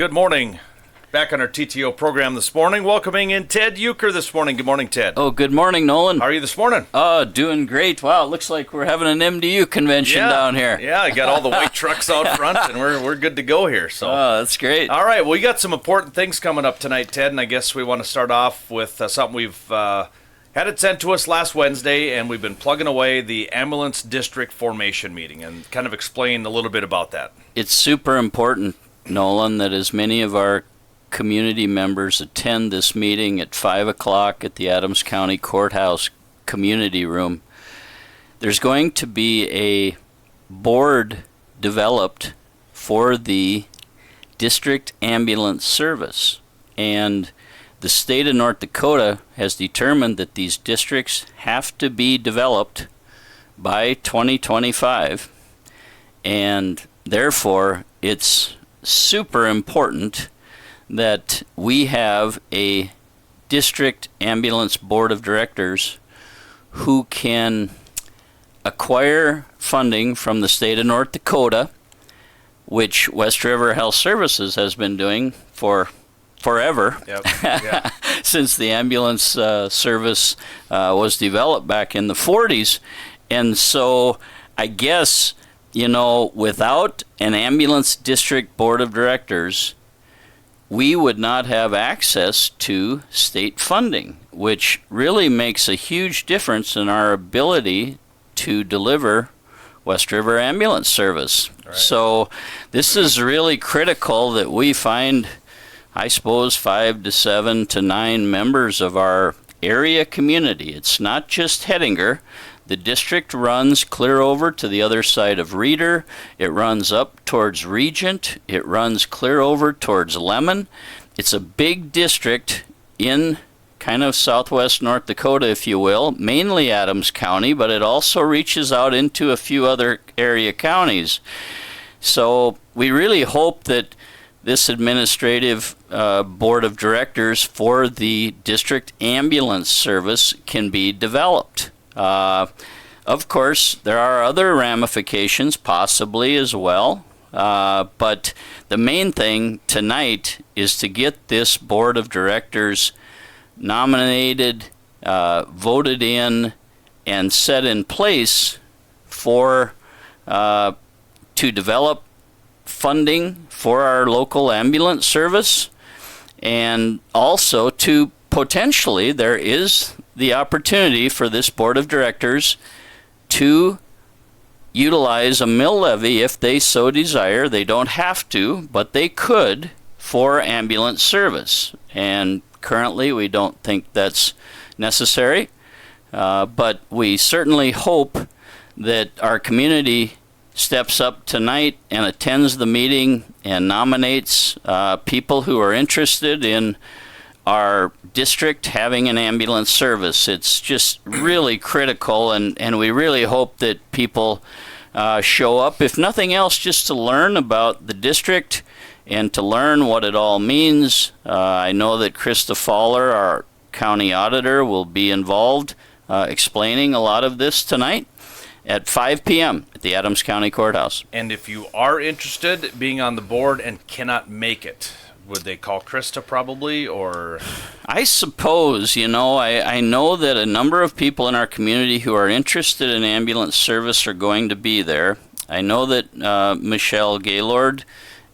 Good morning. Back on our TTO program this morning, welcoming in Ted Euchre this morning. Good morning, Ted. Oh, good morning, Nolan. How are you this morning? Doing great. Wow, it looks like we're having an MDU convention down here. Yeah, I got all the white trucks out front, and we're good to go here. So, that's great. All right, well, we got some important things coming up tonight, Ted, and I guess we want to start off with something we've had it sent to us last Wednesday, and we've been plugging away the ambulance district formation meeting, and kind of explain a little bit about that. It's super important, Nolan, that as many of our community members attend this meeting at 5 o'clock at the Adams County Courthouse Community Room. There's going to be a board developed for the District Ambulance Service, and the state of North Dakota has determined that these districts have to be developed by 2025, and therefore it's super important that we have a district ambulance board of directors who can acquire funding from the state of North Dakota, which West River Health Services has been doing for forever. Yep. Yeah. Since the ambulance service was developed back in the 40s. And so I guess, without an ambulance district board of directors, we would not have access to state funding, which really makes a huge difference in our ability to deliver West River Ambulance Service. Right. So this is really critical that we find, I suppose, 5 to 7 to 9 members of our area community. It's not just Hettinger. The district runs clear over to the other side of Reeder. It runs up towards Regent. It runs clear over towards Lemon. It's a big district in kind of southwest North Dakota, if you will, mainly Adams County, but it also reaches out into a few other area counties. So we really hope that this administrative board of directors for the district ambulance service can be developed. Of course, there are other ramifications possibly as well, but the main thing tonight is to get this board of directors nominated, voted in, and set in place for to develop funding for our local ambulance service, and also to potentially, there is the opportunity for this board of directors to utilize a mill levy if they so desire. They don't have to, but they could for ambulance service. And currently we don't think that's necessary, but we certainly hope that our community steps up tonight and attends the meeting and nominates people who are interested in our district having an ambulance service. It's just really critical, and we really hope that people show up, if nothing else, just to learn about the district and to learn what it all means. I know that Krista Fowler, our county auditor, will be involved explaining a lot of this tonight at 5 p.m. at the Adams County Courthouse. And if you are interested being on the board and cannot make it, would they call Krista probably, or? I suppose, I know that a number of people in our community who are interested in ambulance service are going to be there. I know that Michelle Gaylord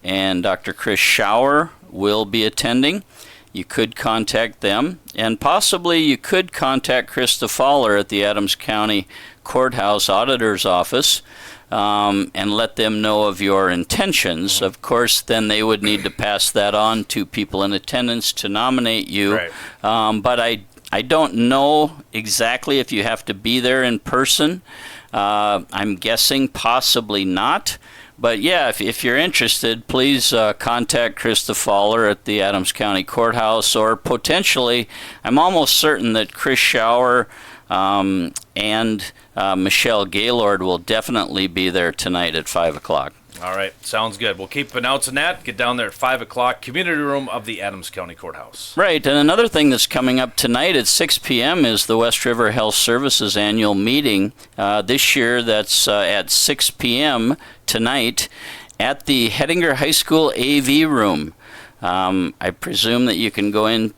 and Dr. Chris Schauer will be attending. You could contact them, and possibly you could contact Krista Fowler at the Adams County Courthouse Auditor's Office, and let them know of your intentions. Of course, then they would need to pass that on to people in attendance to nominate you. Right. But I don't know exactly if you have to be there in person. I'm guessing possibly not. But yeah, if you're interested, please contact Krista Fowler at the Adams County Courthouse, or potentially, I'm almost certain that Chris Schauer and Michelle Gaylord will definitely be there tonight at 5 o'clock. All right, sounds good. We'll keep announcing that. Get down there at 5 o'clock, community room of the Adams County Courthouse. Right, and another thing that's coming up tonight at 6 p.m. is the West River Health Services annual meeting. This year, that's at 6 p.m. tonight at the Hettinger High School AV room. I presume that you can go in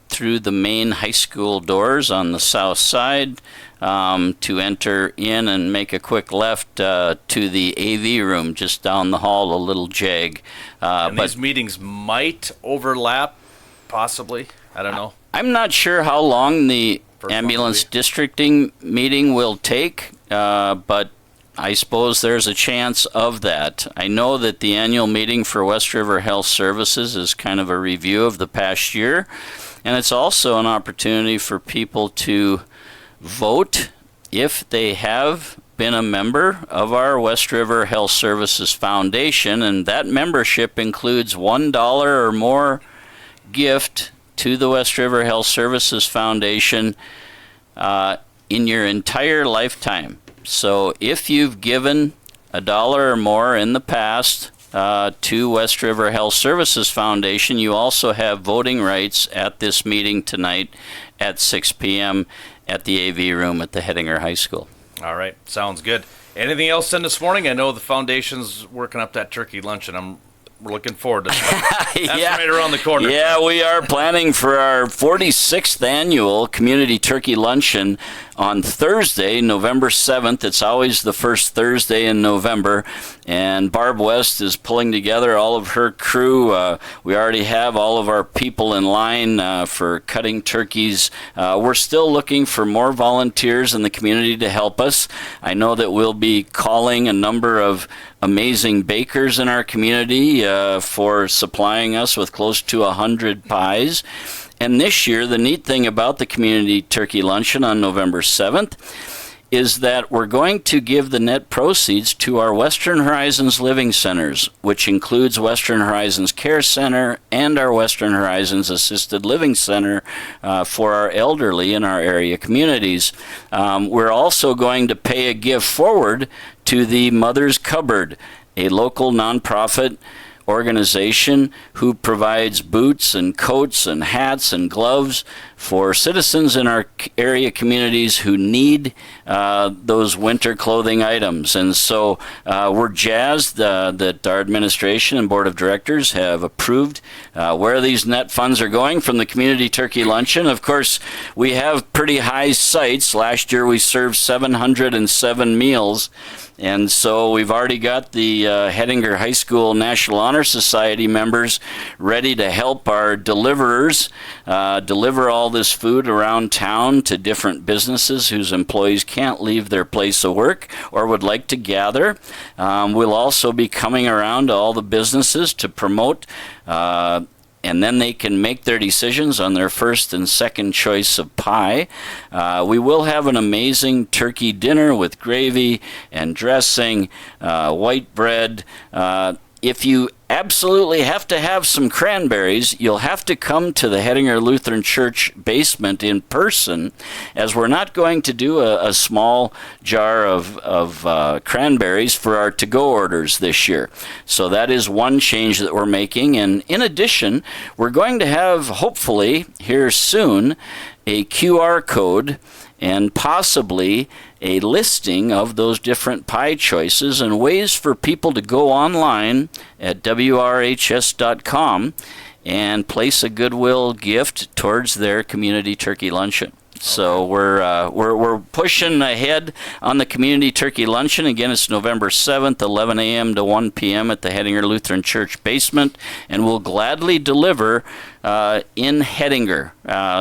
through the main high school doors on the south side to enter in and make a quick left to the AV room just down the hall, a little jag. And these meetings might overlap, possibly. I don't know. I'm not sure how long the ambulance districting meeting will take, but I suppose there's a chance of that. I know that the annual meeting for West River Health Services is kind of a review of the past year, and it's also an opportunity for people to vote if they have been a member of our West River Health Services Foundation, and that membership includes $1 or more gift to the West River Health Services Foundation in your entire lifetime. So if you've given $1 or more in the past to West River Health Services Foundation, you also have voting rights at this meeting tonight at 6 p.m. at the AV room at the Hettinger High School. All right, sounds good. Anything else in this morning? I know the foundation's working up that turkey luncheon. We're looking forward to that. That's right around the corner. Yeah, we are planning for our 46th annual Community Turkey Luncheon on Thursday, November 7th. It's always the first Thursday in November, and Barb West is pulling together all of her crew. We already have all of our people in line for cutting turkeys. We're still looking for more volunteers in the community to help us. I know that we'll be calling a number of amazing bakers in our community for supplying us with close to 100 pies. And this year, the neat thing about the Community Turkey Luncheon on November 7th is that we're going to give the net proceeds to our Western Horizons Living Centers, which includes Western Horizons Care Center and our Western Horizons Assisted Living Center for our elderly in our area communities. We're also going to pay a gift forward to the Mother's Cupboard, a local nonprofit organization who provides boots and coats and hats and gloves for citizens in our area communities who need those winter clothing items. And so we're jazzed that our administration and board of directors have approved where these net funds are going from the Community Turkey Luncheon. Of course, we have pretty high sights. Last year we served 707 meals. And so we've already got the Hettinger High School National Honor Society members ready to help our deliverers deliver all this food around town to different businesses whose employees can't leave their place of work or would like to gather. We'll also be coming around to all the businesses to promote and then they can make their decisions on their first and second choice of pie. We will have an amazing turkey dinner with gravy and dressing, white bread. If you absolutely have to have some cranberries, you'll have to come to the Hettinger Lutheran Church basement in person, as we're not going to do a small jar of cranberries for our to-go orders this year. So that is one change that we're making. And in addition, we're going to have, hopefully, here soon, a QR code and possibly a listing of those different pie choices and ways for people to go online at WRHS.com and place a goodwill gift towards their Community Turkey Luncheon. So we're pushing ahead on the Community Turkey Luncheon. Again, it's November 7th, 11 a.m. to 1 p.m. at the Hettinger Lutheran Church basement, and we'll gladly deliver in Hettinger.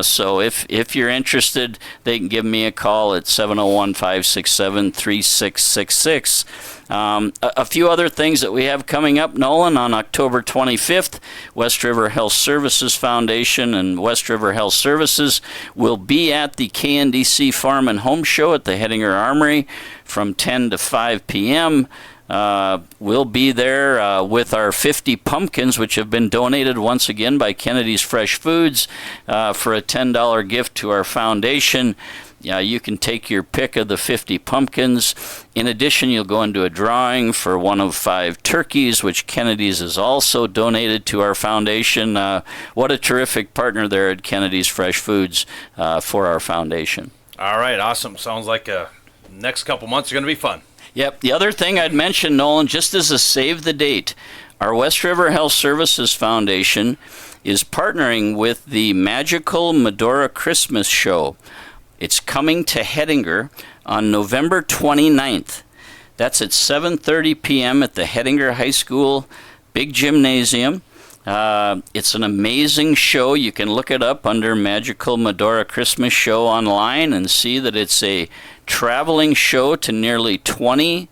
So if you're interested, they can give me a call at 701-567-3666. A few other things that we have coming up, Nolan, on October 25th, West River Health Services Foundation and West River Health Services will be at the KNDC Farm and Home Show at the Hettinger Armory from 10 to 5 p.m. We'll be there with our 50 pumpkins, which have been donated once again by Kennedy's Fresh Foods for a $10 gift to our foundation. You can take your pick of the 50 pumpkins. In addition, you'll go into a drawing for one of 5 turkeys, which Kennedy's has also donated to our foundation. What a terrific partner there at Kennedy's Fresh Foods for our foundation. All right, awesome. Sounds like next couple months are going to be fun. Yep. The other thing I'd mention, Nolan, just as a save the date, Our West River Health Services Foundation is partnering with the Magical Medora Christmas Show. It's coming to Hettinger on November 29th. That's at 7:30 p.m. at the Hettinger High School Big Gymnasium. It's an amazing show. You can look it up under Magical Medora Christmas Show online and see that it's a traveling show to nearly 20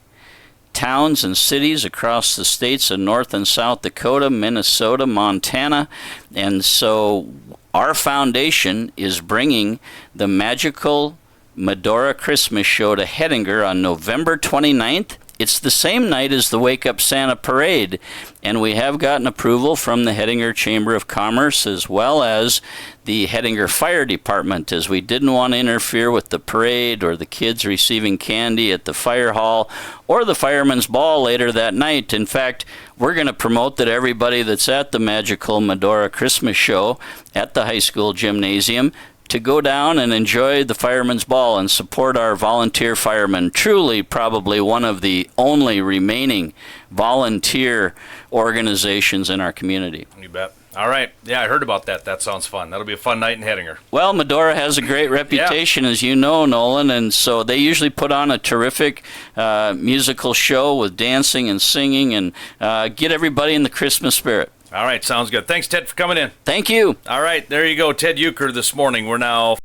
towns and cities across the states of North and South Dakota, Minnesota, Montana. And so our foundation is bringing the Magical Medora Christmas Show to Hettinger on November 29th. It's the same night as the Wake Up Santa Parade, and we have gotten approval from the Hettinger Chamber of Commerce as well as the Hettinger Fire Department, as we didn't want to interfere with the parade or the kids receiving candy at the fire hall or the fireman's ball later that night. In fact, we're going to promote that everybody that's at the Magical Medora Christmas Show at the high school gymnasium to go down and enjoy the Fireman's Ball and support our volunteer firemen. Truly, probably one of the only remaining volunteer organizations in our community. You bet. All right. Yeah, I heard about that. That sounds fun. That'll be a fun night in Hettinger. Well, Medora has a great reputation, as you know, Nolan, and so they usually put on a terrific musical show with dancing and singing and get everybody in the Christmas spirit. All right, sounds good. Thanks, Ted, for coming in. Thank you. All right, there you go. Ted Euchre this morning. We're now